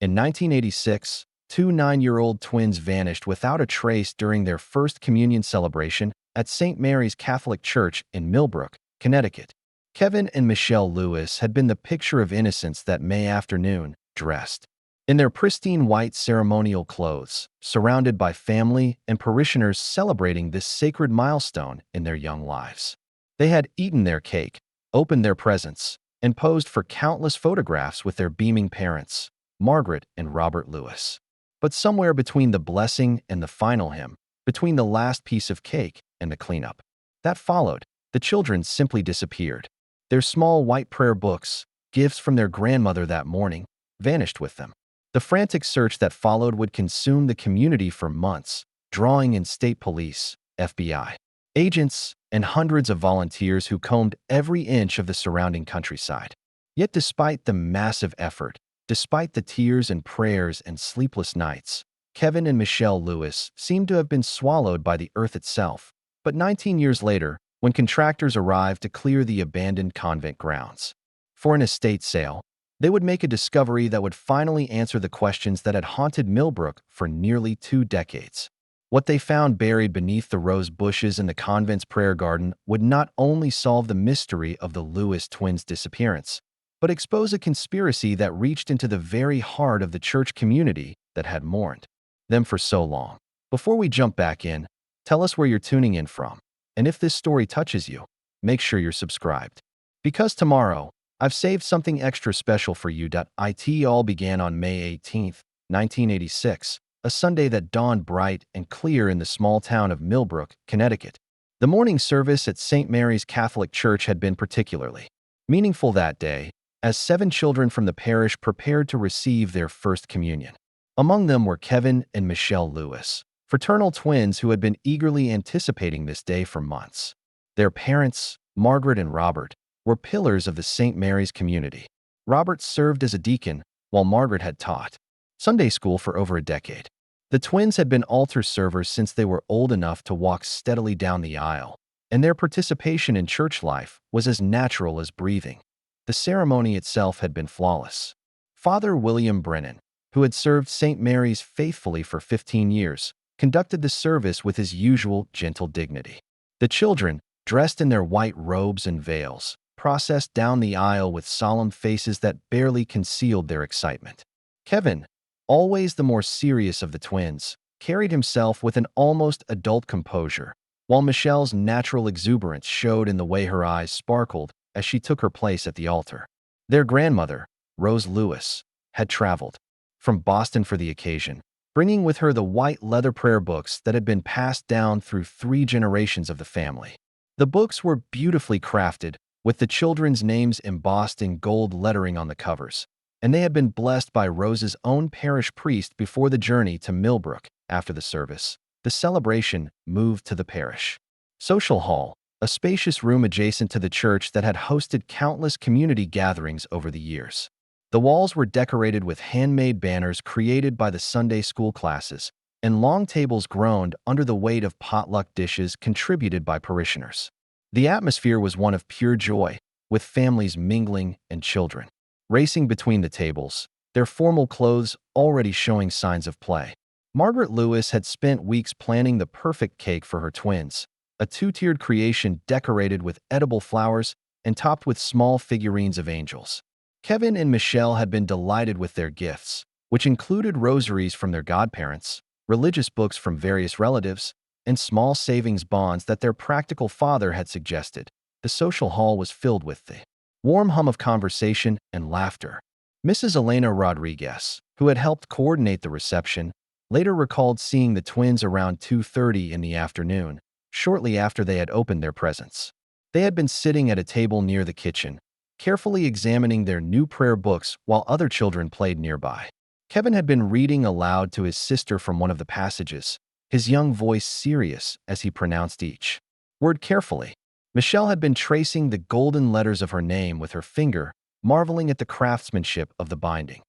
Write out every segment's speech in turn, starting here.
In 1986, two 9-year-old twins vanished without a trace during their first communion celebration at St. Mary's Catholic Church in Millbrook, Connecticut. Kevin and Michelle Lewis had been the picture of innocence that May afternoon, dressed in their pristine white ceremonial clothes, surrounded by family and parishioners celebrating this sacred milestone in their young lives. They had eaten their cake, opened their presents, and posed for countless photographs with their beaming parents, Margaret and Robert Lewis. But somewhere between the blessing and the final hymn, between the last piece of cake and the cleanup that followed, the children simply disappeared. Their small white prayer books, gifts from their grandmother that morning, vanished with them. The frantic search that followed would consume the community for months, drawing in state police, FBI agents, and hundreds of volunteers who combed every inch of the surrounding countryside. Yet despite the massive effort, despite the tears and prayers and sleepless nights, Kevin and Michelle Lewis seemed to have been swallowed by the earth itself. But 19 years later, when contractors arrived to clear the abandoned convent grounds for an estate sale, they would make a discovery that would finally answer the questions that had haunted Millbrook for nearly 2 decades. What they found buried beneath the rose bushes in the convent's prayer garden would not only solve the mystery of the Lewis twins' disappearance, but expose a conspiracy that reached into the very heart of the church community that had mourned them for so long. Before we jump back in, tell us where you're tuning in from, and if this story touches you, make sure you're subscribed. Because tomorrow, I've saved something extra special for you. It all began on May 18th, 1986, a Sunday that dawned bright and clear in the small town of Millbrook, Connecticut. The morning service at St. Mary's Catholic Church had been particularly meaningful that day, as 7 children from the parish prepared to receive their first communion. Among them were Kevin and Michelle Lewis, fraternal twins who had been eagerly anticipating this day for months. Their parents, Margaret and Robert, were pillars of the St. Mary's community. Robert served as a deacon, while Margaret had taught Sunday school for over a decade. The twins had been altar servers since they were old enough to walk steadily down the aisle, and their participation in church life was as natural as breathing. The ceremony itself had been flawless. Father William Brennan, who had served St. Mary's faithfully for 15 years, conducted the service with his usual gentle dignity. The children, dressed in their white robes and veils, processed down the aisle with solemn faces that barely concealed their excitement. Kevin, always the more serious of the twins, carried himself with an almost adult composure, while Michelle's natural exuberance showed in the way her eyes sparkled as she took her place at the altar. Their grandmother, Rose Lewis, had traveled from Boston for the occasion, bringing with her the white leather prayer books that had been passed down through 3 generations of the family. The books were beautifully crafted, with the children's names embossed in gold lettering on the covers, and they had been blessed by Rose's own parish priest before the journey to Millbrook. After the service, the celebration moved to the parish social hall, a spacious room adjacent to the church that had hosted countless community gatherings over the years. The walls were decorated with handmade banners created by the Sunday school classes, and long tables groaned under the weight of potluck dishes contributed by parishioners. The atmosphere was one of pure joy, with families mingling and children racing between the tables, their formal clothes already showing signs of play. Margaret Lewis had spent weeks planning the perfect cake for her twins, a 2-tiered creation decorated with edible flowers and topped with small figurines of angels. Kevin and Michelle had been delighted with their gifts, which included rosaries from their godparents, religious books from various relatives, and small savings bonds that their practical father had suggested. The social hall was filled with the warm hum of conversation and laughter. Mrs. Elena Rodriguez, who had helped coordinate the reception, later recalled seeing the twins around 2:30 in the afternoon, shortly after they had opened their presents. They had been sitting at a table near the kitchen, carefully examining their new prayer books while other children played nearby. Kevin had been reading aloud to his sister from one of the passages, his young voice serious as he pronounced each word carefully. Michelle had been tracing the golden letters of her name with her finger, marveling at the craftsmanship of the binding.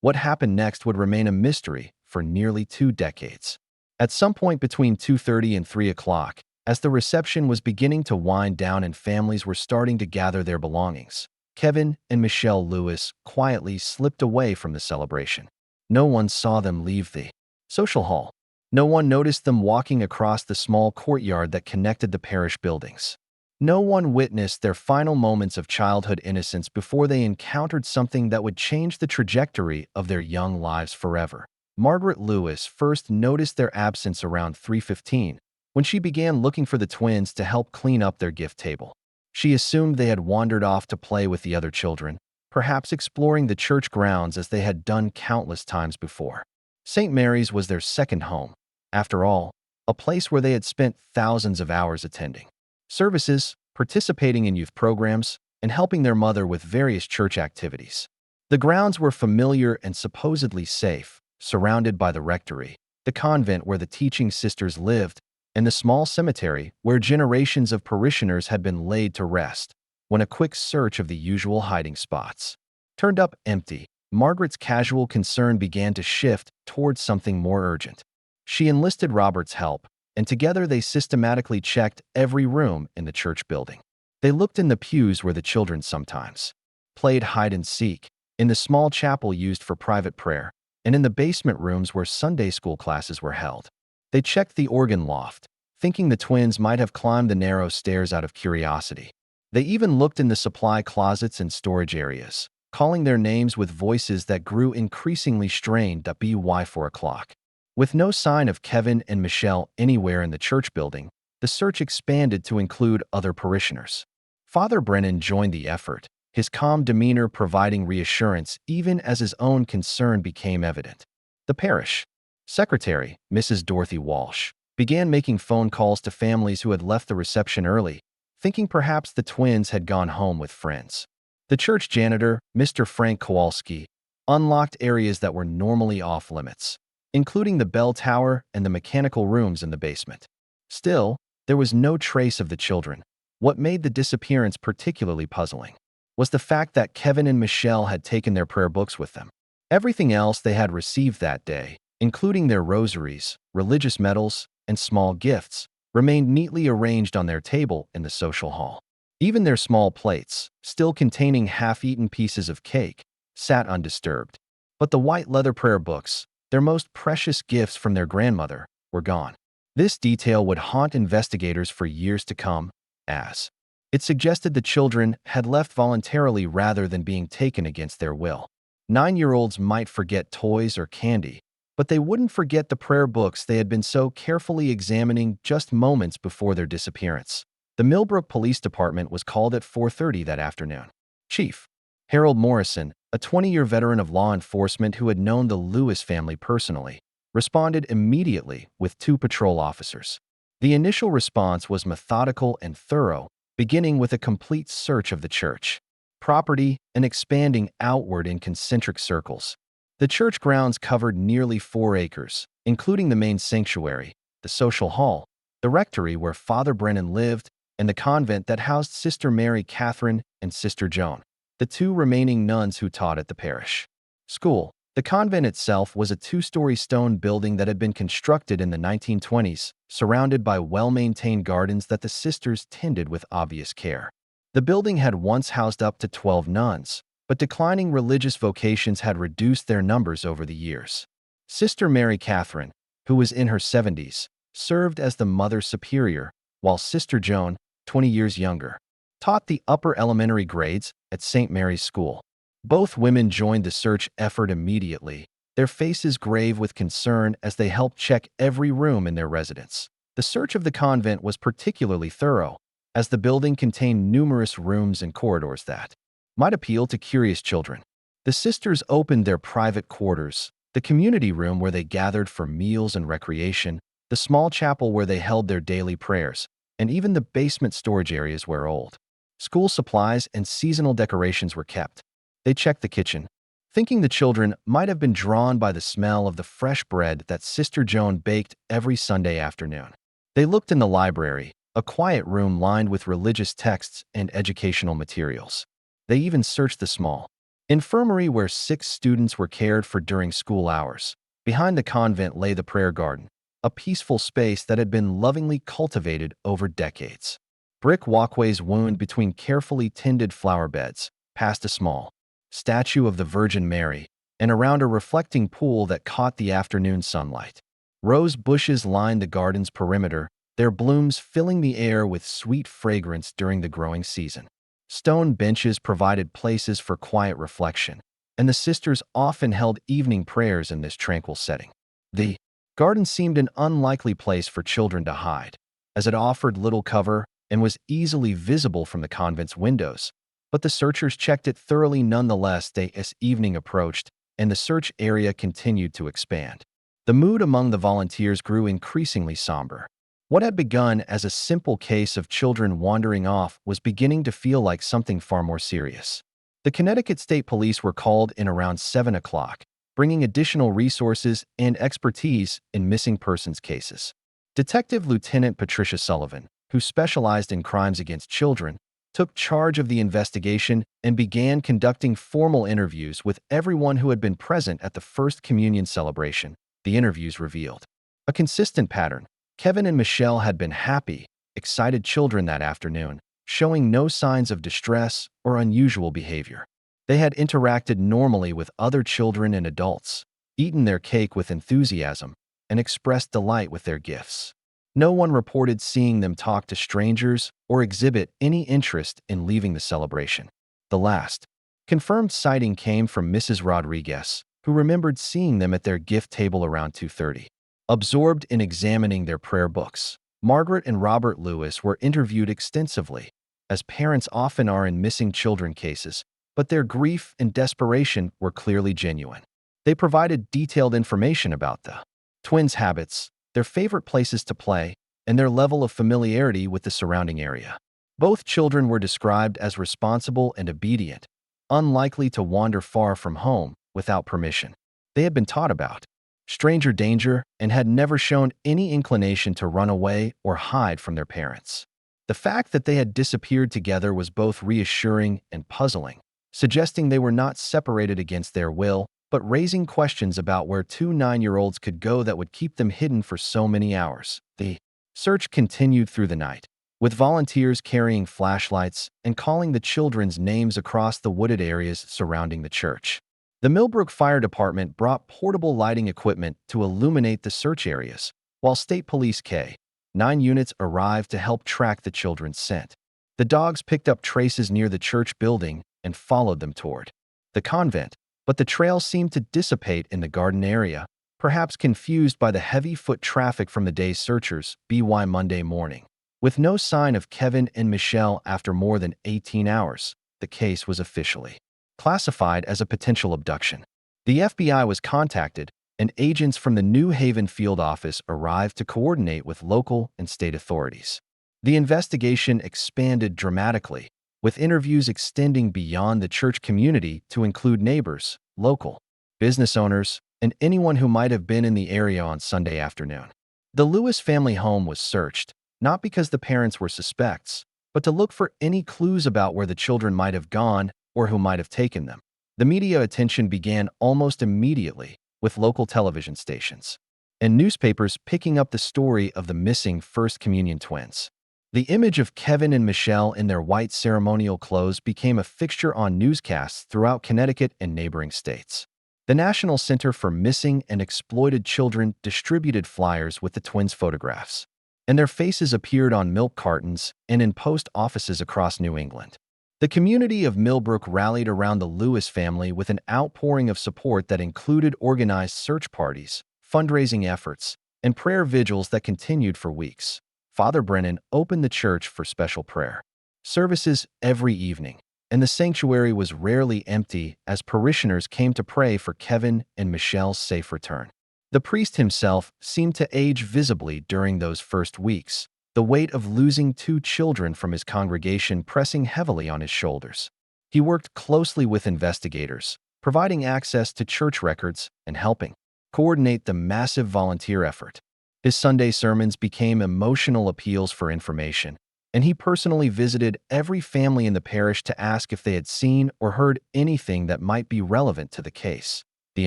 What happened next would remain a mystery for nearly 2 decades. At some point between 2:30 and 3 o'clock, as the reception was beginning to wind down and families were starting to gather their belongings, Kevin and Michelle Lewis quietly slipped away from the celebration. No one saw them leave the social hall. No one noticed them walking across the small courtyard that connected the parish buildings. No one witnessed their final moments of childhood innocence before they encountered something that would change the trajectory of their young lives forever. Margaret Lewis first noticed their absence around 3:15 when she began looking for the twins to help clean up their gift table. She assumed they had wandered off to play with the other children, perhaps exploring the church grounds as they had done countless times before. St. Mary's was their second home, after all, a place where they had spent thousands of hours attending services, participating in youth programs, and helping their mother with various church activities. The grounds were familiar and supposedly safe, surrounded by the rectory, the convent where the teaching sisters lived, and the small cemetery where generations of parishioners had been laid to rest. When a quick search of the usual hiding spots turned up empty, Margaret's casual concern began to shift towards something more urgent. She enlisted Robert's help, and together they systematically checked every room in the church building. They looked in the pews where the children sometimes played hide and seek, in the small chapel used for private prayer, and in the basement rooms where Sunday school classes were held. They checked the organ loft, thinking the twins might have climbed the narrow stairs out of curiosity. They even looked in the supply closets and storage areas, calling their names with voices that grew increasingly strained. By 4 o'clock. With no sign of Kevin and Michelle anywhere in the church building, the search expanded to include other parishioners. Father Brennan joined the effort, his calm demeanor providing reassurance even as his own concern became evident. The parish secretary, Mrs. Dorothy Walsh, began making phone calls to families who had left the reception early, thinking perhaps the twins had gone home with friends. The church janitor, Mr. Frank Kowalski, unlocked areas that were normally off-limits, including the bell tower and the mechanical rooms in the basement. Still, there was no trace of the children. What made the disappearance particularly puzzling was the fact that Kevin and Michelle had taken their prayer books with them. Everything else they had received that day, including their rosaries, religious medals, and small gifts, remained neatly arranged on their table in the social hall. Even their small plates, still containing half-eaten pieces of cake, sat undisturbed. But the white leather prayer books, their most precious gifts from their grandmother, were gone. This detail would haunt investigators for years to come, as it suggested the children had left voluntarily rather than being taken against their will. 9-year-olds might forget toys or candy, but they wouldn't forget the prayer books they had been so carefully examining just moments before their disappearance. The Millbrook Police Department was called at 4:30 that afternoon. Chief Harold Morrison, a 20-year veteran of law enforcement who had known the Lewis family personally, responded immediately with 2 patrol officers. The initial response was methodical and thorough, beginning with a complete search of the church property and expanding outward in concentric circles. The church grounds covered nearly 4 acres, including the main sanctuary, the social hall, the rectory where Father Brennan lived, and the convent that housed Sister Mary Catherine and Sister Joan, the 2 remaining nuns who taught at the parish school. The convent itself was a 2-story stone building that had been constructed in the 1920s, surrounded by well-maintained gardens that the sisters tended with obvious care. The building had once housed up to 12 nuns, but declining religious vocations had reduced their numbers over the years. Sister Mary Catherine, who was in her 70s, served as the Mother Superior, while Sister Joan, 20 years younger, taught the upper elementary grades at St. Mary's School. Both women joined the search effort immediately, their faces grave with concern as they helped check every room in their residence. The search of the convent was particularly thorough, as the building contained numerous rooms and corridors that might appeal to curious children. The sisters opened their private quarters, the community room where they gathered for meals and recreation, the small chapel where they held their daily prayers, and even the basement storage areas where old school supplies and seasonal decorations were kept. They checked the kitchen, thinking the children might have been drawn by the smell of the fresh bread that Sister Joan baked every Sunday afternoon. They looked in the library, a quiet room lined with religious texts and educational materials. They even searched the small infirmary where 6 students were cared for during school hours. Behind the convent lay the prayer garden, a peaceful space that had been lovingly cultivated over decades. Brick walkways wound between carefully tended flower beds, past a small statue of the Virgin Mary, and around a reflecting pool that caught the afternoon sunlight. Rose bushes lined the garden's perimeter, their blooms filling the air with sweet fragrance during the growing season. Stone benches provided places for quiet reflection, and the sisters often held evening prayers in this tranquil setting. The garden seemed an unlikely place for children to hide, as it offered little cover and was easily visible from the convent's windows. But the searchers checked it thoroughly nonetheless as evening approached, and the search area continued to expand. The mood among the volunteers grew increasingly somber. What had begun as a simple case of children wandering off was beginning to feel like something far more serious. The Connecticut State Police were called in around 7 o'clock, bringing additional resources and expertise in missing persons cases. Detective Lieutenant Patricia Sullivan, who specialized in crimes against children, took charge of the investigation and began conducting formal interviews with everyone who had been present at the First Communion celebration. The interviews revealed a consistent pattern. Kevin and Michelle had been happy, excited children that afternoon, showing no signs of distress or unusual behavior. They had interacted normally with other children and adults, eaten their cake with enthusiasm, and expressed delight with their gifts. No one reported seeing them talk to strangers or exhibit any interest in leaving the celebration. The last confirmed sighting came from Mrs. Rodriguez, who remembered seeing them at their gift table around 2:30. Absorbed in examining their prayer books, Margaret and Robert Lewis were interviewed extensively, as parents often are in missing children cases, but their grief and desperation were clearly genuine. They provided detailed information about the twins' habits, their favorite places to play, and their level of familiarity with the surrounding area. Both children were described as responsible and obedient, unlikely to wander far from home without permission. They had been taught about stranger danger and had never shown any inclination to run away or hide from their parents. The fact that they had disappeared together was both reassuring and puzzling, suggesting they were not separated against their will, but raising questions about where two 9-year-olds could go that would keep them hidden for so many hours. The search continued through the night, with volunteers carrying flashlights and calling the children's names across the wooded areas surrounding the church. The Millbrook Fire Department brought portable lighting equipment to illuminate the search areas, while State Police K-9 units arrived to help track the children's scent. The dogs picked up traces near the church building and followed them toward the convent, but the trail seemed to dissipate in the garden area, perhaps confused by the heavy foot traffic from the day's searchers. By Monday morning, with no sign of Kevin and Michelle after more than 18 hours, the case was officially classified as a potential abduction. The FBI was contacted, and agents from the New Haven field office arrived to coordinate with local and state authorities. The investigation expanded dramatically, with interviews extending beyond the church community to include neighbors, local business owners, and anyone who might have been in the area on Sunday afternoon. The Lewis family home was searched, not because the parents were suspects, but to look for any clues about where the children might have gone or who might have taken them. The media attention began almost immediately, with local television stations and newspapers picking up the story of the missing First Communion twins. The image of Kevin and Michelle in their white ceremonial clothes became a fixture on newscasts throughout Connecticut and neighboring states. The National Center for Missing and Exploited Children distributed flyers with the twins' photographs, and their faces appeared on milk cartons and in post offices across New England. The community of Millbrook rallied around the Lewis family with an outpouring of support that included organized search parties, fundraising efforts, and prayer vigils that continued for weeks. Father Brennan opened the church for special prayer services every evening, and the sanctuary was rarely empty as parishioners came to pray for Kevin and Michelle's safe return. The priest himself seemed to age visibly during those first weeks, the weight of losing 2 children from his congregation pressing heavily on his shoulders. He worked closely with investigators, providing access to church records and helping coordinate the massive volunteer effort. His Sunday sermons became emotional appeals for information, and he personally visited every family in the parish to ask if they had seen or heard anything that might be relevant to the case. The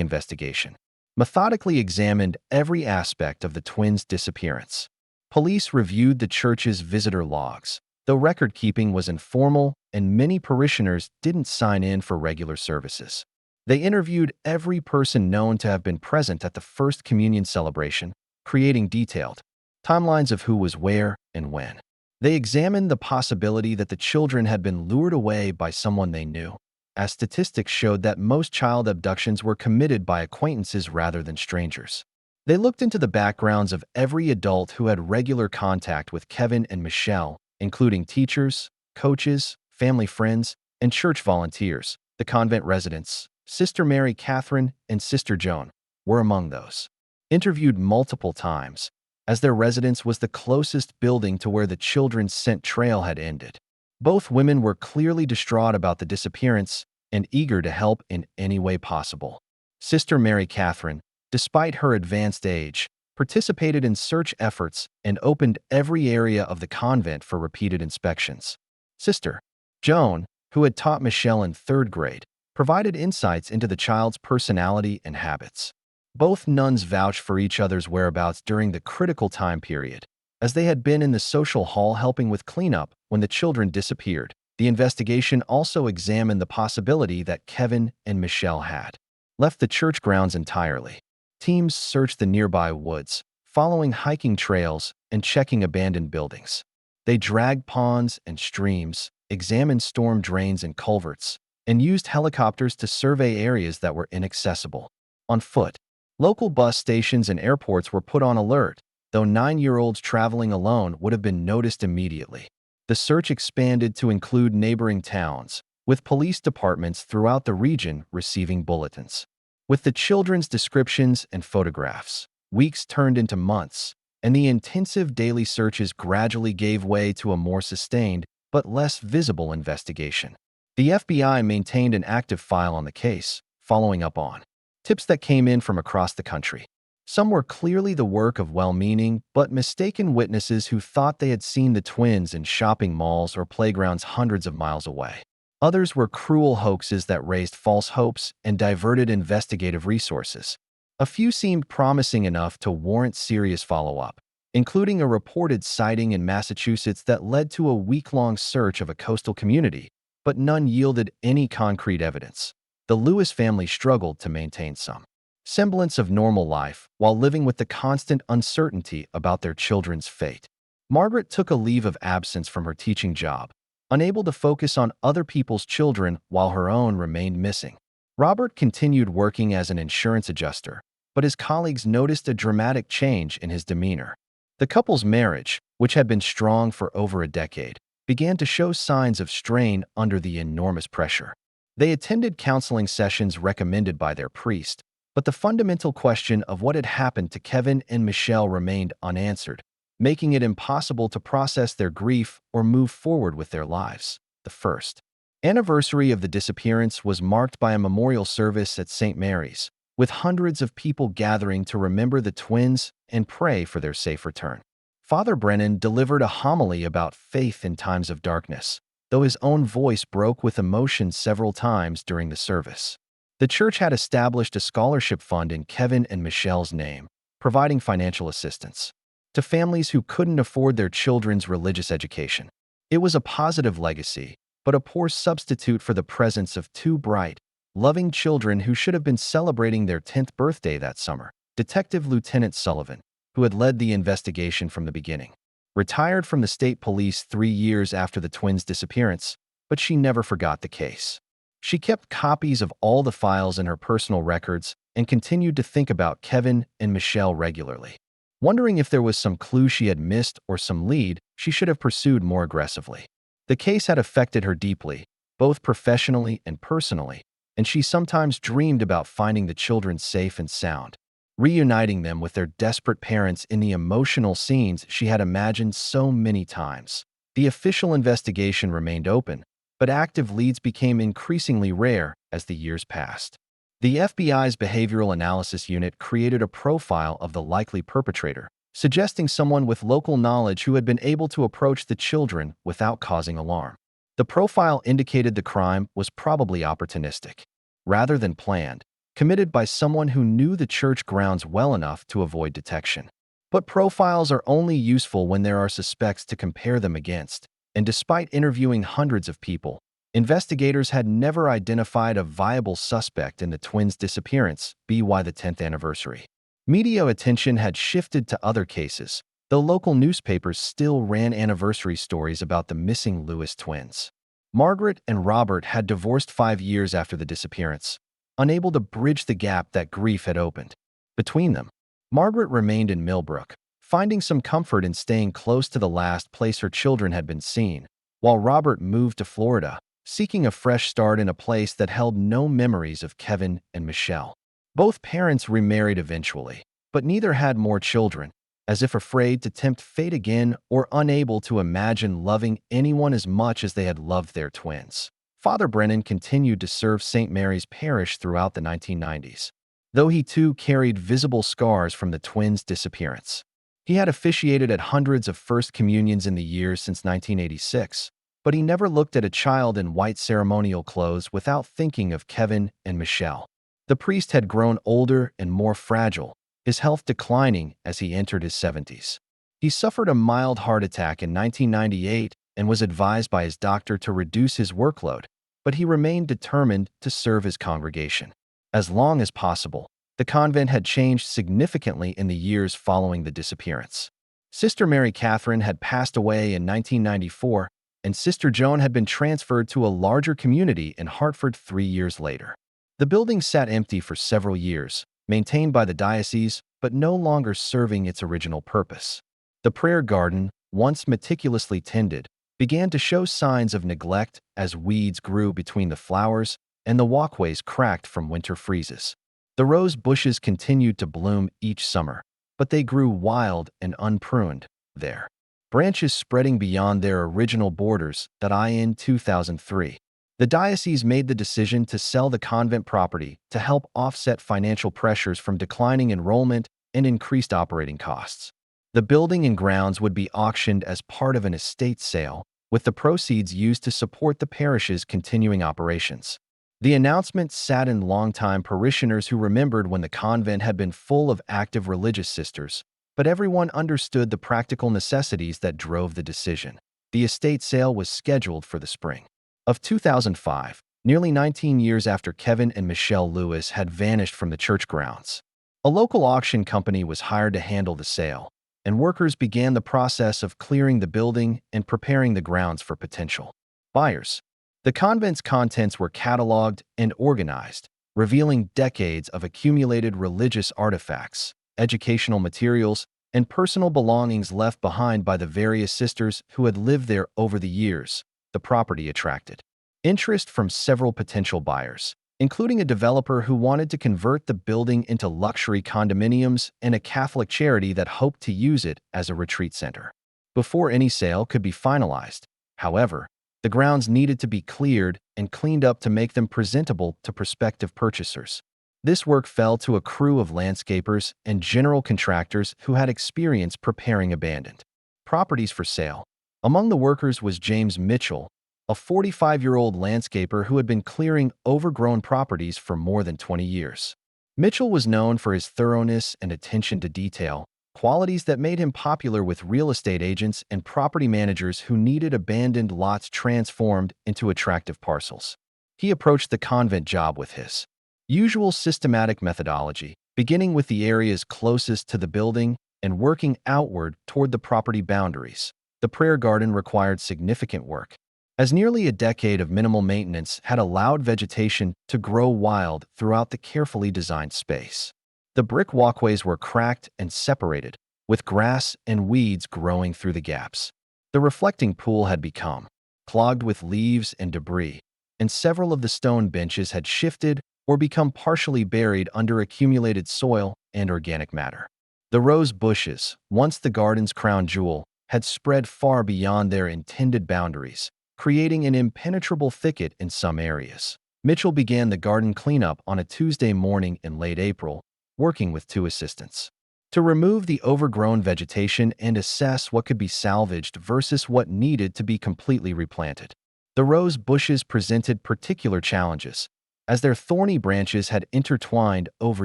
investigation methodically examined every aspect of the twins' disappearance. Police reviewed the church's visitor logs, though record-keeping was informal and many parishioners didn't sign in for regular services. They interviewed every person known to have been present at the first communion celebration, creating detailed timelines of who was where and when. They examined the possibility that the children had been lured away by someone they knew, as statistics showed that most child abductions were committed by acquaintances rather than strangers. They looked into the backgrounds of every adult who had regular contact with Kevin and Michelle, including teachers, coaches, family friends, and church volunteers. The convent residents, Sister Mary Catherine and Sister Joan, were among those interviewed multiple times, as their residence was the closest building to where the children's scent trail had ended. Both women were clearly distraught about the disappearance and eager to help in any way possible. Sister Mary Catherine, despite her advanced age, participated in search efforts and opened every area of the convent for repeated inspections. Sister Joan, who had taught Michelle in third grade, provided insights into the child's personality and habits. Both nuns vouched for each other's whereabouts during the critical time period, as they had been in the social hall helping with cleanup when the children disappeared. The investigation also examined the possibility that Kevin and Michelle had left the church grounds entirely. Teams searched the nearby woods, following hiking trails and checking abandoned buildings. They dragged ponds and streams, examined storm drains and culverts, and used helicopters to survey areas that were inaccessible. On foot, local bus stations and airports were put on alert, though 9-year-olds traveling alone would have been noticed immediately. The search expanded to include neighboring towns, with police departments throughout the region receiving bulletins. With the children's descriptions and photographs, weeks turned into months, and the intensive daily searches gradually gave way to a more sustained but less visible investigation. The FBI maintained an active file on the case, following up on tips that came in from across the country. Some were clearly the work of well-meaning but mistaken witnesses who thought they had seen the twins in shopping malls or playgrounds hundreds of miles away. Others were cruel hoaxes that raised false hopes and diverted investigative resources. A few seemed promising enough to warrant serious follow-up, including a reported sighting in Massachusetts that led to a week-long search of a coastal community, but none yielded any concrete evidence. The Lewis family struggled to maintain some semblance of normal life while living with the constant uncertainty about their children's fate. Margaret took a leave of absence from her teaching job, unable to focus on other people's children while her own remained missing. Robert continued working as an insurance adjuster, but his colleagues noticed a dramatic change in his demeanor. The couple's marriage, which had been strong for over a decade, began to show signs of strain under the enormous pressure. They attended counseling sessions recommended by their priest, but the fundamental question of what had happened to Kevin and Michelle remained unanswered, making it impossible to process their grief or move forward with their lives. The first anniversary of the disappearance was marked by a memorial service at St. Mary's, with hundreds of people gathering to remember the twins and pray for their safe return. Father Brennan delivered a homily about faith in times of darkness, though his own voice broke with emotion several times during the service. The church had established a scholarship fund in Kevin and Michelle's name, providing financial assistance to families who couldn't afford their children's religious education. It was a positive legacy, but a poor substitute for the presence of two bright, loving children who should have been celebrating their 10th birthday that summer. Detective Lieutenant Sullivan, who had led the investigation from the beginning, retired from the state police 3 years after the twins' disappearance, but she never forgot the case. She kept copies of all the files in her personal records and continued to think about Kevin and Michelle regularly, wondering if there was some clue she had missed or some lead she should have pursued more aggressively. The case had affected her deeply, both professionally and personally, and she sometimes dreamed about finding the children safe and sound, reuniting them with their desperate parents in the emotional scenes she had imagined so many times. The official investigation remained open, but active leads became increasingly rare as the years passed. The FBI's Behavioral Analysis Unit created a profile of the likely perpetrator, suggesting someone with local knowledge who had been able to approach the children without causing alarm. The profile indicated the crime was probably opportunistic, rather than planned, committed by someone who knew the church grounds well enough to avoid detection. But profiles are only useful when there are suspects to compare them against, and despite interviewing hundreds of people, Investigators had never identified a viable suspect in the twins' disappearance, by the 10th anniversary. Media attention had shifted to other cases, though local newspapers still ran anniversary stories about the missing Lewis twins. Margaret and Robert had divorced 5 years after the disappearance, unable to bridge the gap that grief had opened. Between them, Margaret remained in Millbrook, finding some comfort in staying close to the last place her children had been seen, while Robert moved to Florida, seeking a fresh start in a place that held no memories of Kevin and Michelle. Both parents remarried eventually, but neither had more children, as if afraid to tempt fate again or unable to imagine loving anyone as much as they had loved their twins. Father Brennan continued to serve St. Mary's Parish throughout the 1990s, though he too carried visible scars from the twins' disappearance. He had officiated at hundreds of First Communions in the years since 1986, but he never looked at a child in white ceremonial clothes without thinking of Kevin and Michelle. The priest had grown older and more fragile, his health declining as he entered his 70s. He suffered a mild heart attack in 1998 and was advised by his doctor to reduce his workload, but he remained determined to serve his congregation. As long as possible, the convent had changed significantly in the years following the disappearance. Sister Mary Catherine had passed away in 1994, and Sister Joan had been transferred to a larger community in Hartford 3 years later. The building sat empty for several years, maintained by the diocese, but no longer serving its original purpose. The prayer garden, once meticulously tended, began to show signs of neglect as weeds grew between the flowers and the walkways cracked from winter freezes. The rose bushes continued to bloom each summer, but they grew wild and unpruned there, branches spreading beyond their original borders that in 2003. The diocese made the decision to sell the convent property to help offset financial pressures from declining enrollment and increased operating costs. The building and grounds would be auctioned as part of an estate sale, with the proceeds used to support the parish's continuing operations. The announcement saddened longtime parishioners who remembered when the convent had been full of active religious sisters, but everyone understood the practical necessities that drove the decision. The estate sale was scheduled for the spring of 2005, nearly 19 years after Kevin and Michelle Lewis had vanished from the church grounds. A local auction company was hired to handle the sale, and workers began the process of clearing the building and preparing the grounds for potential buyers. The convent's contents were cataloged and organized, revealing decades of accumulated religious artifacts, educational materials, and personal belongings left behind by the various sisters who had lived there over the years. The property attracted interest from several potential buyers, including a developer who wanted to convert the building into luxury condominiums and a Catholic charity that hoped to use it as a retreat center. Before any sale could be finalized, however, the grounds needed to be cleared and cleaned up to make them presentable to prospective purchasers. This work fell to a crew of landscapers and general contractors who had experience preparing abandoned properties for sale. Among the workers was James Mitchell, a 45-year-old landscaper who had been clearing overgrown properties for more than 20 years. Mitchell was known for his thoroughness and attention to detail, qualities that made him popular with real estate agents and property managers who needed abandoned lots transformed into attractive parcels. He approached the convent job with his usual systematic methodology, beginning with the areas closest to the building and working outward toward the property boundaries. The prayer garden required significant work, as nearly a decade of minimal maintenance had allowed vegetation to grow wild throughout the carefully designed space. The brick walkways were cracked and separated, with grass and weeds growing through the gaps. The reflecting pool had become clogged with leaves and debris, and several of the stone benches had shifted or become partially buried under accumulated soil and organic matter. The rose bushes, once the garden's crown jewel, had spread far beyond their intended boundaries, creating an impenetrable thicket in some areas. Mitchell began the garden cleanup on a Tuesday morning in late April, working with 2 assistants to remove the overgrown vegetation and assess what could be salvaged versus what needed to be completely replanted. The rose bushes presented particular challenges, as their thorny branches had intertwined over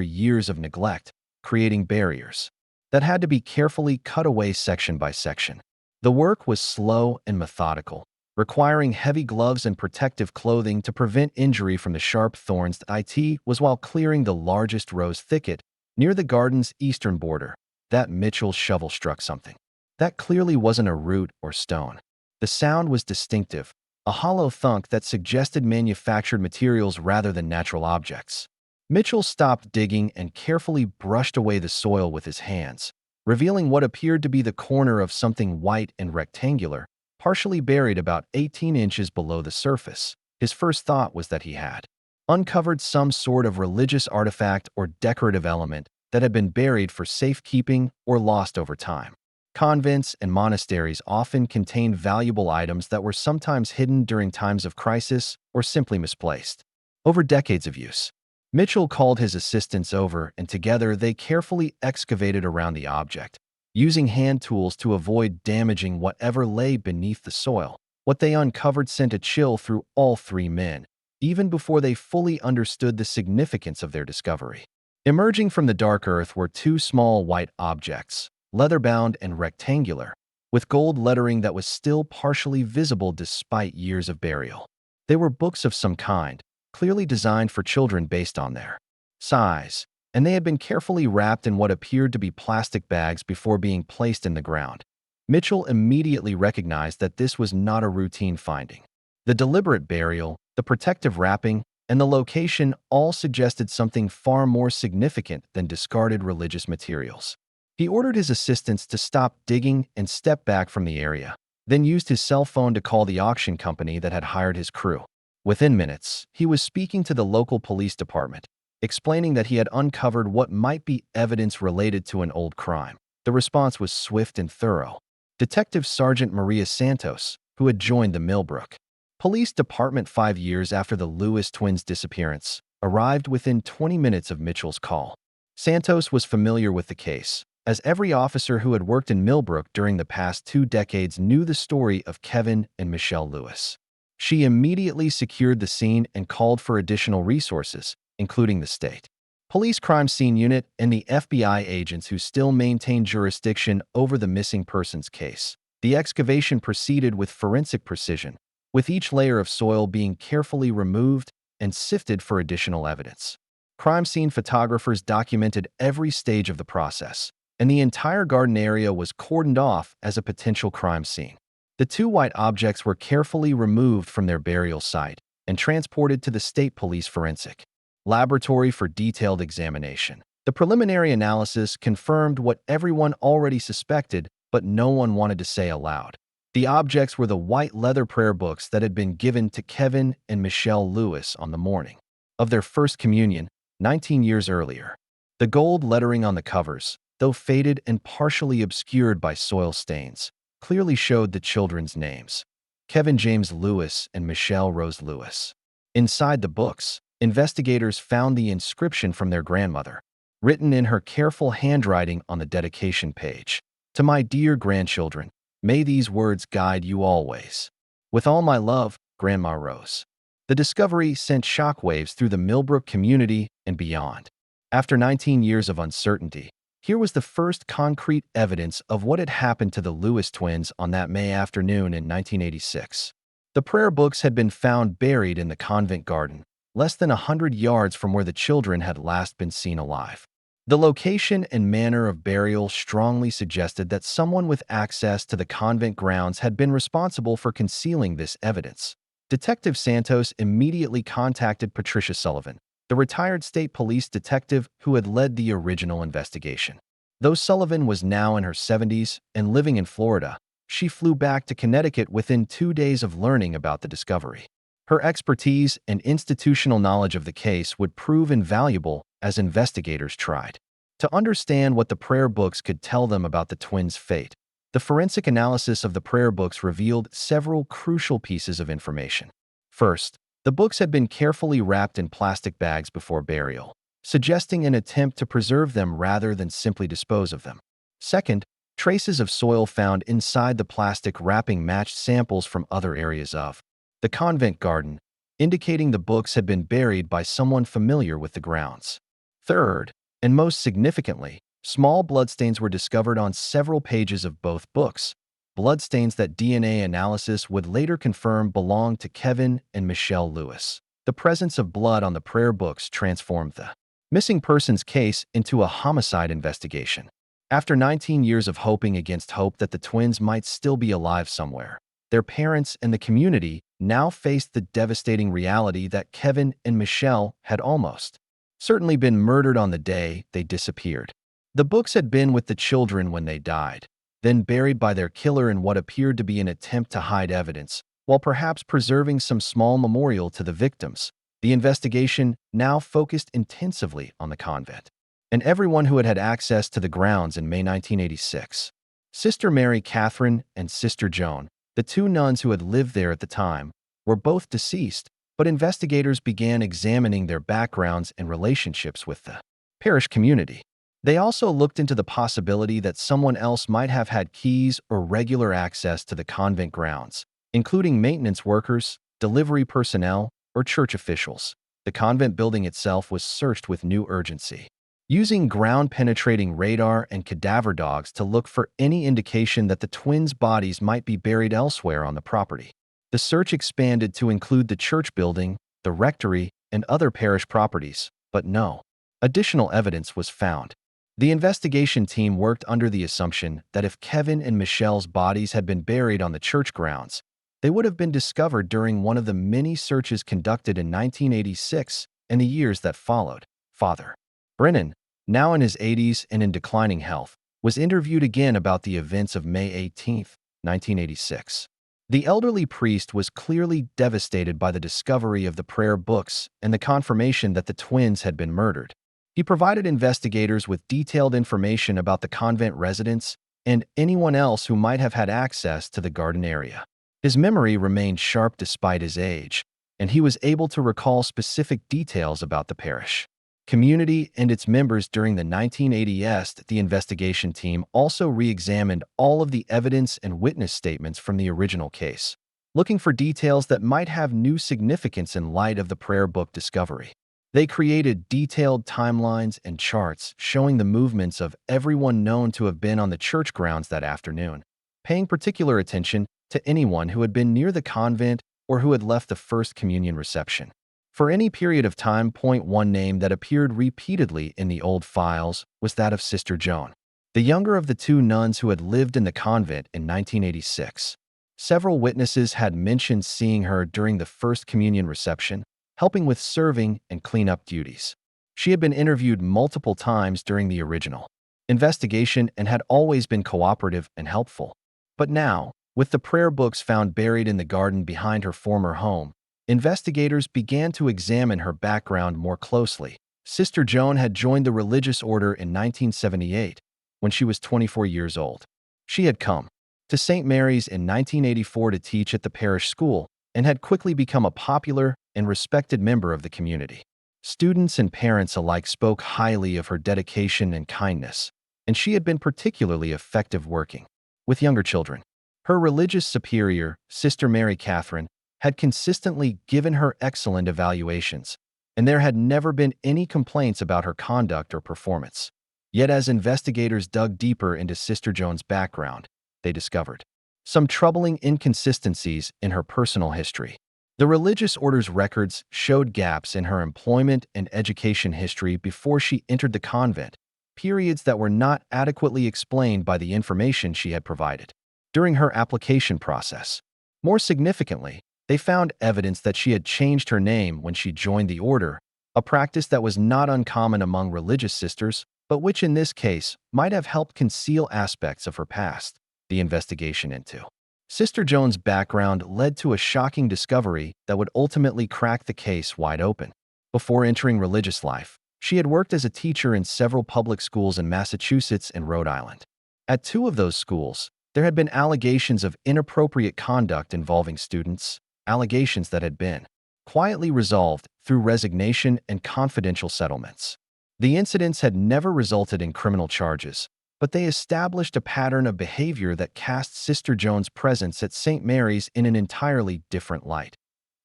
years of neglect, creating barriers that had to be carefully cut away section by section. The work was slow and methodical, requiring heavy gloves and protective clothing to prevent injury from the sharp thorns. It was while clearing the largest rose thicket near the garden's eastern border that Mitchell's shovel struck something. That clearly wasn't a root or stone. The sound was distinctive, a hollow thunk that suggested manufactured materials rather than natural objects. Mitchell stopped digging and carefully brushed away the soil with his hands, revealing what appeared to be the corner of something white and rectangular, partially buried about 18 inches below the surface. His first thought was that he had uncovered some sort of religious artifact or decorative element that had been buried for safekeeping or lost over time. Convents and monasteries often contained valuable items that were sometimes hidden during times of crisis or simply misplaced. Over decades of use, Mitchell called his assistants over and together they carefully excavated around the object, using hand tools to avoid damaging whatever lay beneath the soil. What they uncovered sent a chill through all three men, even before they fully understood the significance of their discovery. Emerging from the dark earth were two small white objects, leather-bound and rectangular, with gold lettering that was still partially visible despite years of burial. They were books of some kind, clearly designed for children based on their size, and they had been carefully wrapped in what appeared to be plastic bags before being placed in the ground. Mitchell immediately recognized that this was not a routine finding. The deliberate burial, the protective wrapping, and the location all suggested something far more significant than discarded religious materials. He ordered his assistants to stop digging and step back from the area, then used his cell phone to call the auction company that had hired his crew. Within minutes, he was speaking to the local police department, explaining that he had uncovered what might be evidence related to an old crime. The response was swift and thorough. Detective Sergeant Maria Santos, who had joined the Millbrook Police Department 5 years after the Lewis twins' disappearance, arrived within 20 minutes of Mitchell's call. Santos was familiar with the case, as every officer who had worked in Millbrook during the past 2 decades knew the story of Kevin and Michelle Lewis. She immediately secured the scene and called for additional resources, including the state police crime scene unit and the FBI agents who still maintained jurisdiction over the missing persons case. The excavation proceeded with forensic precision, with each layer of soil being carefully removed and sifted for additional evidence. Crime scene photographers documented every stage of the process, and the entire garden area was cordoned off as a potential crime scene. The two white objects were carefully removed from their burial site and transported to the State Police Forensic Laboratory for detailed examination. The preliminary analysis confirmed what everyone already suspected, but no one wanted to say aloud. The objects were the white leather prayer books that had been given to Kevin and Michelle Lewis on the morning of their first communion, 19 years earlier. The gold lettering on the covers, though faded and partially obscured by soil stains, clearly showed the children's names: Kevin James Lewis and Michelle Rose Lewis. Inside the books, investigators found the inscription from their grandmother, written in her careful handwriting on the dedication page. "To my dear grandchildren, may these words guide you always. With all my love, Grandma Rose." The discovery sent shockwaves through the Millbrook community and beyond. After 19 years of uncertainty, here was the first concrete evidence of what had happened to the Lewis twins on that May afternoon in 1986. The prayer books had been found buried in the convent garden, less than 100 yards from where the children had last been seen alive. The location and manner of burial strongly suggested that someone with access to the convent grounds had been responsible for concealing this evidence. Detective Santos immediately contacted Patricia Sullivan, the retired state police detective who had led the original investigation. Though Sullivan was now in her 70s and living in Florida, she flew back to Connecticut within 2 days of learning about the discovery. Her expertise and institutional knowledge of the case would prove invaluable as investigators tried to understand what the prayer books could tell them about the twins' fate. The forensic analysis of the prayer books revealed several crucial pieces of information. First, the books had been carefully wrapped in plastic bags before burial, suggesting an attempt to preserve them rather than simply dispose of them. Second, traces of soil found inside the plastic wrapping matched samples from other areas of the convent garden, indicating the books had been buried by someone familiar with the grounds. Third, and most significantly, small bloodstains were discovered on several pages of both books, bloodstains that DNA analysis would later confirm belonged to Kevin and Michelle Lewis. The presence of blood on the prayer books transformed the missing persons case into a homicide investigation. After 19 years of hoping against hope that the twins might still be alive somewhere, their parents and the community now faced the devastating reality that Kevin and Michelle had almost certainly been murdered on the day they disappeared. The books had been with the children when they died, then buried by their killer in what appeared to be an attempt to hide evidence, while perhaps preserving some small memorial to the victims. The investigation now focused intensively on the convent and everyone who had had access to the grounds in May 1986. Sister Mary Catherine and Sister Joan, the two nuns who had lived there at the time, were both deceased, but investigators began examining their backgrounds and relationships with the parish community. They also looked into the possibility that someone else might have had keys or regular access to the convent grounds, including maintenance workers, delivery personnel, or church officials. The convent building itself was searched with new urgency, using ground-penetrating radar and cadaver dogs to look for any indication that the twins' bodies might be buried elsewhere on the property. The search expanded to include the church building, the rectory, and other parish properties, but no additional evidence was found. The investigation team worked under the assumption that if Kevin and Michelle's bodies had been buried on the church grounds, they would have been discovered during one of the many searches conducted in 1986 and the years that followed. Father Brennan, now in his 80s and in declining health, was interviewed again about the events of May 18, 1986. The elderly priest was clearly devastated by the discovery of the prayer books and the confirmation that the twins had been murdered. He provided investigators with detailed information about the convent residents and anyone else who might have had access to the garden area. His memory remained sharp despite his age, and he was able to recall specific details about the parish community and its members during the 1980s. The investigation team also re-examined all of the evidence and witness statements from the original case, looking for details that might have new significance in light of the prayer book discovery. They created detailed timelines and charts showing the movements of everyone known to have been on the church grounds that afternoon, paying particular attention to anyone who had been near the convent or who had left the First Communion reception. For any period of time, one name that appeared repeatedly in the old files was that of Sister Joan, the younger of the two nuns who had lived in the convent in 1986. Several witnesses had mentioned seeing her during the First Communion reception, helping with serving and cleanup duties. She had been interviewed multiple times during the original investigation and had always been cooperative and helpful. But now, with the prayer books found buried in the garden behind her former home, investigators began to examine her background more closely. Sister Joan had joined the religious order in 1978, when she was 24 years old. She had come to St. Mary's in 1984 to teach at the parish school and had quickly become a popular and respected member of the community. Students and parents alike spoke highly of her dedication and kindness, and she had been particularly effective working with younger children. Her religious superior, Sister Mary Catherine, had consistently given her excellent evaluations, and there had never been any complaints about her conduct or performance. Yet as investigators dug deeper into Sister Joan's background, they discovered some troubling inconsistencies in her personal history. The religious order's records showed gaps in her employment and education history before she entered the convent, periods that were not adequately explained by the information she had provided during her application process. More significantly, they found evidence that she had changed her name when she joined the order, a practice that was not uncommon among religious sisters, but which in this case might have helped conceal aspects of her past. The investigation into Sister Joan's background led to a shocking discovery that would ultimately crack the case wide open. Before entering religious life, she had worked as a teacher in several public schools in Massachusetts and Rhode Island. At two of those schools, there had been allegations of inappropriate conduct involving students, allegations that had been quietly resolved through resignation and confidential settlements. The incidents had never resulted in criminal charges, but they established a pattern of behavior that cast Sister Joan's presence at St. Mary's in an entirely different light.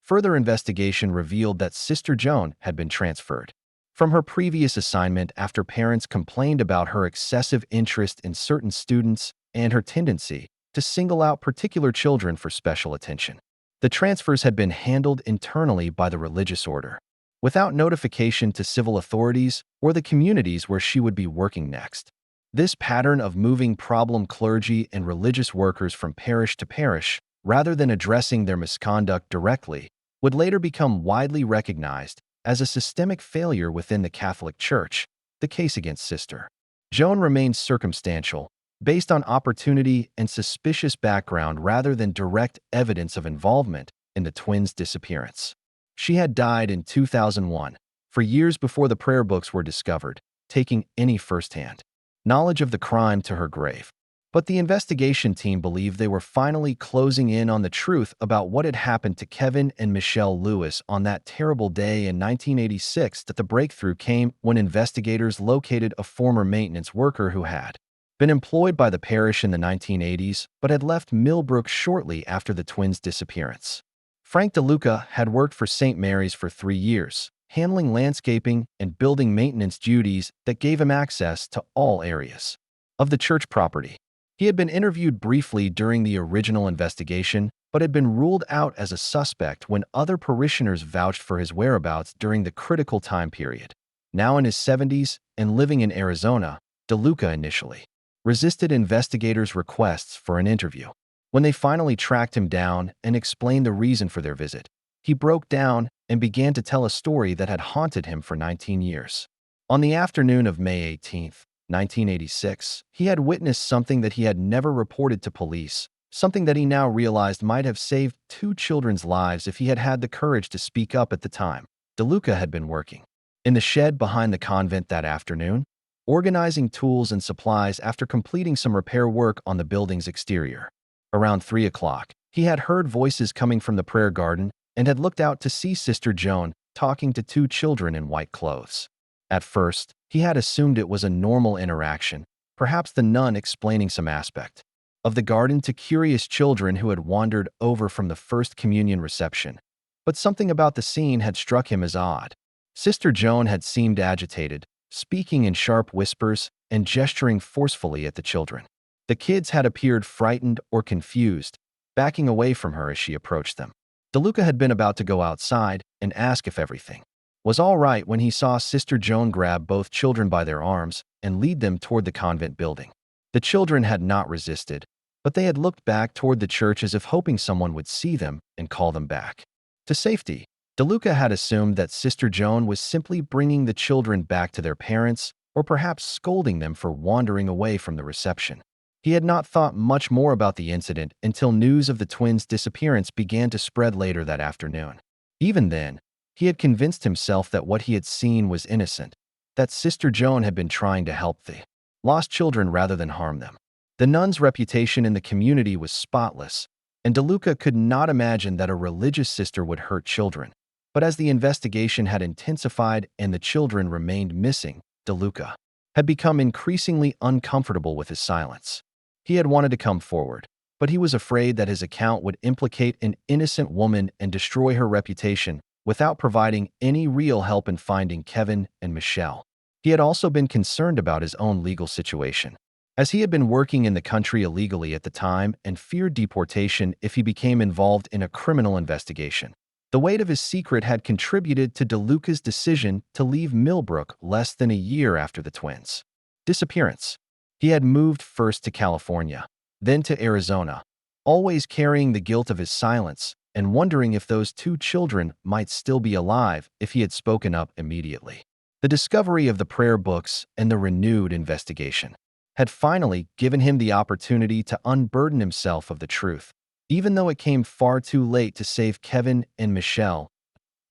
Further investigation revealed that Sister Joan had been transferred from her previous assignment after parents complained about her excessive interest in certain students and her tendency to single out particular children for special attention. The transfers had been handled internally by the religious order, without notification to civil authorities or the communities where she would be working next. This pattern of moving problem clergy and religious workers from parish to parish, rather than addressing their misconduct directly, would later become widely recognized as a systemic failure within the Catholic Church. The case against Sister Joan remains circumstantial, based on opportunity and suspicious background rather than direct evidence of involvement in the twins' disappearance. She had died in 2001, for years before the prayer books were discovered, taking any firsthand knowledge of the crime to her grave. But the investigation team believed they were finally closing in on the truth about what had happened to Kevin and Michelle Lewis on that terrible day in 1986. That the breakthrough came when investigators located a former maintenance worker who had been employed by the parish in the 1980s but had left Millbrook shortly after the twins' disappearance. Frank DeLuca had worked for St. Mary's for 3 years, handling landscaping and building maintenance duties that gave him access to all areas of the church property. He had been interviewed briefly during the original investigation, but had been ruled out as a suspect when other parishioners vouched for his whereabouts during the critical time period. Now in his 70s and living in Arizona, DeLuca initially resisted investigators' requests for an interview. When they finally tracked him down and explained the reason for their visit, he broke down and began to tell a story that had haunted him for 19 years. On the afternoon of May 18, 1986, he had witnessed something that he had never reported to police, something that he now realized might have saved 2 children's lives if he had had the courage to speak up at the time. DeLuca had been working in the shed behind the convent that afternoon, organizing tools and supplies after completing some repair work on the building's exterior. Around 3 o'clock, he had heard voices coming from the prayer garden and had looked out to see Sister Joan talking to 2 children in white clothes. At first, he had assumed it was a normal interaction, perhaps the nun explaining some aspect of the garden to curious children who had wandered over from the First Communion reception. But something about the scene had struck him as odd. Sister Joan had seemed agitated, speaking in sharp whispers and gesturing forcefully at the children. The kids had appeared frightened or confused, backing away from her as she approached them. DeLuca had been about to go outside and ask if everything was all right when he saw Sister Joan grab both children by their arms and lead them toward the convent building. The children had not resisted, but they had looked back toward the church as if hoping someone would see them and call them back to safety. DeLuca had assumed that Sister Joan was simply bringing the children back to their parents or perhaps scolding them for wandering away from the reception. He had not thought much more about the incident until news of the twins' disappearance began to spread later that afternoon. Even then, he had convinced himself that what he had seen was innocent, that Sister Joan had been trying to help the lost children rather than harm them. The nun's reputation in the community was spotless, and DeLuca could not imagine that a religious sister would hurt children. But as the investigation had intensified and the children remained missing, DeLuca had become increasingly uncomfortable with his silence. He had wanted to come forward, but he was afraid that his account would implicate an innocent woman and destroy her reputation without providing any real help in finding Kevin and Michelle. He had also been concerned about his own legal situation, as he had been working in the country illegally at the time and feared deportation if he became involved in a criminal investigation. The weight of his secret had contributed to DeLuca's decision to leave Millbrook less than a year after the twins' disappearance. He had moved first to California, then to Arizona, always carrying the guilt of his silence and wondering if those 2 children might still be alive if he had spoken up immediately. The discovery of the prayer books and the renewed investigation had finally given him the opportunity to unburden himself of the truth. Even though it came far too late to save Kevin and Michelle,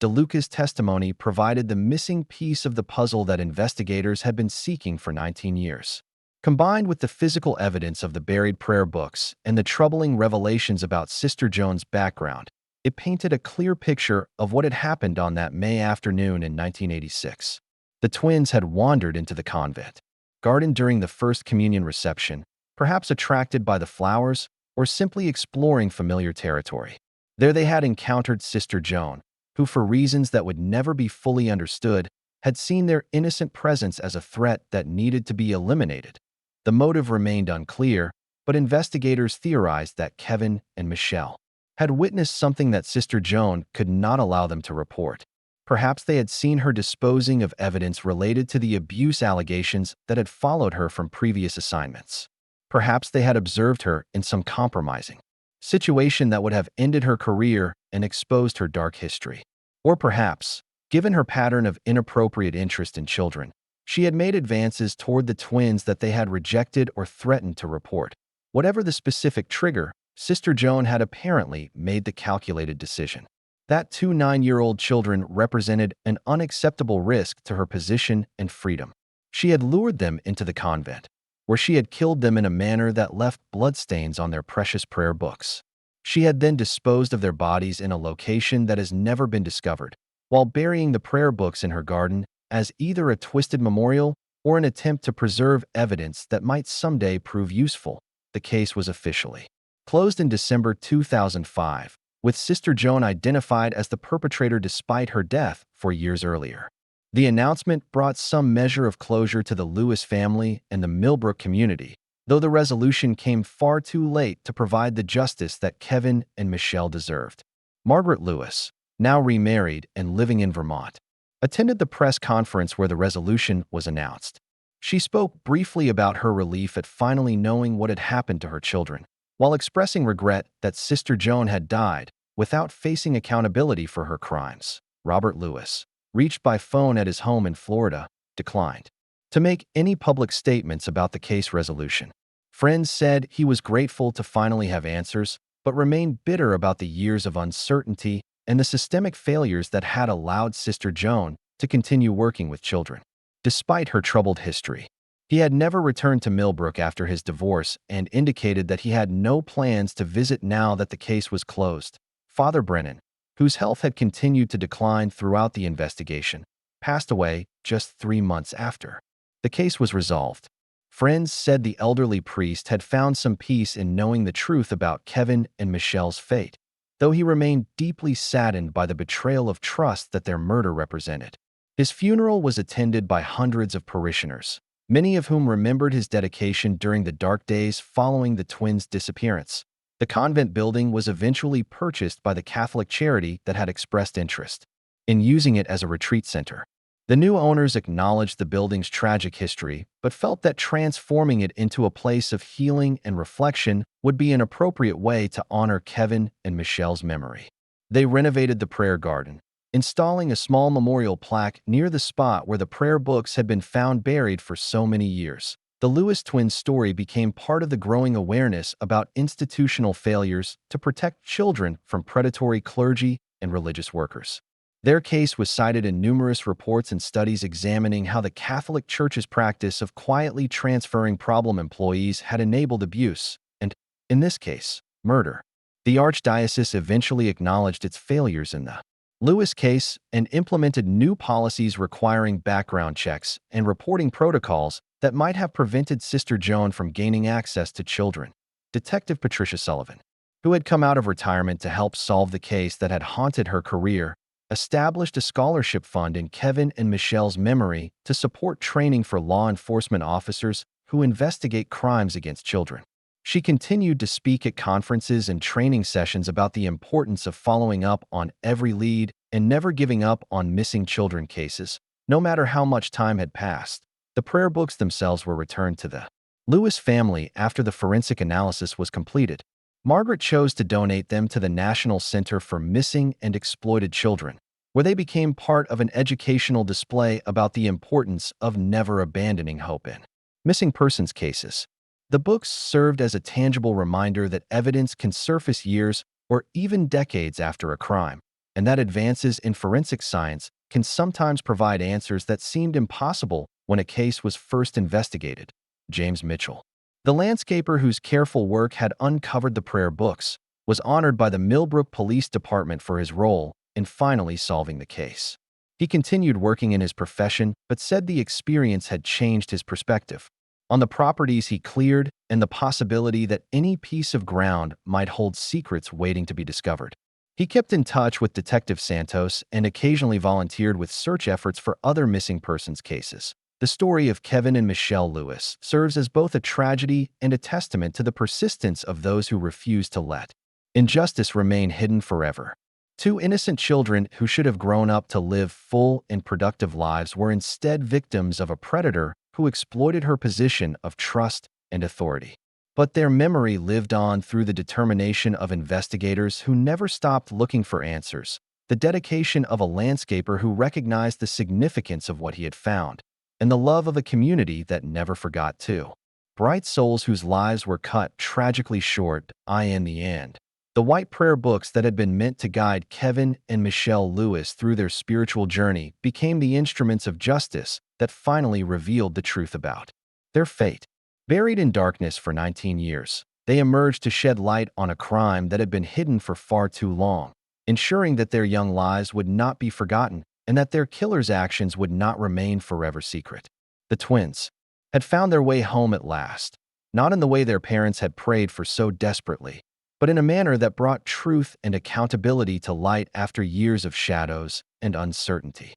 DeLuca's testimony provided the missing piece of the puzzle that investigators had been seeking for 19 years. Combined with the physical evidence of the buried prayer books and the troubling revelations about Sister Joan's background, it painted a clear picture of what had happened on that May afternoon in 1986. The twins had wandered into the convent garden during the First Communion reception, perhaps attracted by the flowers or simply exploring familiar territory. There they had encountered Sister Joan, who, for reasons that would never be fully understood, had seen their innocent presence as a threat that needed to be eliminated. The motive remained unclear, but investigators theorized that Kevin and Michelle had witnessed something that Sister Joan could not allow them to report. Perhaps they had seen her disposing of evidence related to the abuse allegations that had followed her from previous assignments. Perhaps they had observed her in some compromising situation that would have ended her career and exposed her dark history. Or perhaps, given her pattern of inappropriate interest in children, she had made advances toward the twins that they had rejected or threatened to report. Whatever the specific trigger, Sister Joan had apparently made the calculated decision. That two 9-year-old children represented an unacceptable risk to her position and freedom. She had lured them into the convent, where she had killed them in a manner that left bloodstains on their precious prayer books. She had then disposed of their bodies in a location that has never been discovered, while burying the prayer books in her garden as either a twisted memorial or an attempt to preserve evidence that might someday prove useful. The case was officially closed in December 2005, with Sister Joan identified as the perpetrator despite her death 4 years earlier. The announcement brought some measure of closure to the Lewis family and the Millbrook community, though the resolution came far too late to provide the justice that Kevin and Michelle deserved. Margaret Lewis, now remarried and living in Vermont, attended the press conference where the resolution was announced. She spoke briefly about her relief at finally knowing what had happened to her children, while expressing regret that Sister Joan had died without facing accountability for her crimes. Robert Lewis, reached by phone at his home in Florida, declined to make any public statements about the case resolution. Friends said he was grateful to finally have answers, but remained bitter about the years of uncertainty and the systemic failures that had allowed Sister Joan to continue working with children. Despite her troubled history, he had never returned to Millbrook after his divorce and indicated that he had no plans to visit now that the case was closed. Father Brennan, whose health had continued to decline throughout the investigation, passed away just 3 months after the case was resolved. Friends said the elderly priest had found some peace in knowing the truth about Kevin and Michelle's fate, though he remained deeply saddened by the betrayal of trust that their murder represented. His funeral was attended by hundreds of parishioners, many of whom remembered his dedication during the dark days following the twins' disappearance. The convent building was eventually purchased by the Catholic charity that had expressed interest in using it as a retreat center. The new owners acknowledged the building's tragic history, but felt that transforming it into a place of healing and reflection would be an appropriate way to honor Kevin and Michelle's memory. They renovated the prayer garden, installing a small memorial plaque near the spot where the prayer books had been found buried for so many years. The Lewis twins' story became part of the growing awareness about institutional failures to protect children from predatory clergy and religious workers. Their case was cited in numerous reports and studies examining how the Catholic Church's practice of quietly transferring problem employees had enabled abuse and, in this case, murder. The Archdiocese eventually acknowledged its failures in the Lewis case and implemented new policies requiring background checks and reporting protocols that might have prevented Sister Joan from gaining access to children. Detective Patricia Sullivan, who had come out of retirement to help solve the case that had haunted her career, established a scholarship fund in Kevin and Michelle's memory to support training for law enforcement officers who investigate crimes against children. She continued to speak at conferences and training sessions about the importance of following up on every lead and never giving up on missing children cases, no matter how much time had passed. The prayer books themselves were returned to the Lewis family after the forensic analysis was completed. Margaret chose to donate them to the National Center for Missing and Exploited Children, where they became part of an educational display about the importance of never abandoning hope in missing persons cases. The books served as a tangible reminder that evidence can surface years or even decades after a crime, and that advances in forensic science can sometimes provide answers that seemed impossible when a case was first investigated. James Mitchell, the landscaper whose careful work had uncovered the prayer books, was honored by the Millbrook Police Department for his role in finally solving the case. He continued working in his profession, but said the experience had changed his perspective on the properties he cleared and the possibility that any piece of ground might hold secrets waiting to be discovered. He kept in touch with Detective Santos and occasionally volunteered with search efforts for other missing persons cases. The story of Kevin and Michelle Lewis serves as both a tragedy and a testament to the persistence of those who refuse to let injustice remain hidden forever. Two innocent children who should have grown up to live full and productive lives were instead victims of a predator who exploited her position of trust and authority. But their memory lived on through the determination of investigators who never stopped looking for answers, the dedication of a landscaper who recognized the significance of what he had found, and the love of a community that never forgot too. Bright souls whose lives were cut tragically short, in the end. The white prayer books that had been meant to guide Kevin and Michelle Lewis through their spiritual journey became the instruments of justice that finally revealed the truth about their fate. Buried in darkness for 19 years, they emerged to shed light on a crime that had been hidden for far too long, ensuring that their young lives would not be forgotten and that their killer's actions would not remain forever secret. The twins had found their way home at last, not in the way their parents had prayed for so desperately, but in a manner that brought truth and accountability to light after years of shadows and uncertainty.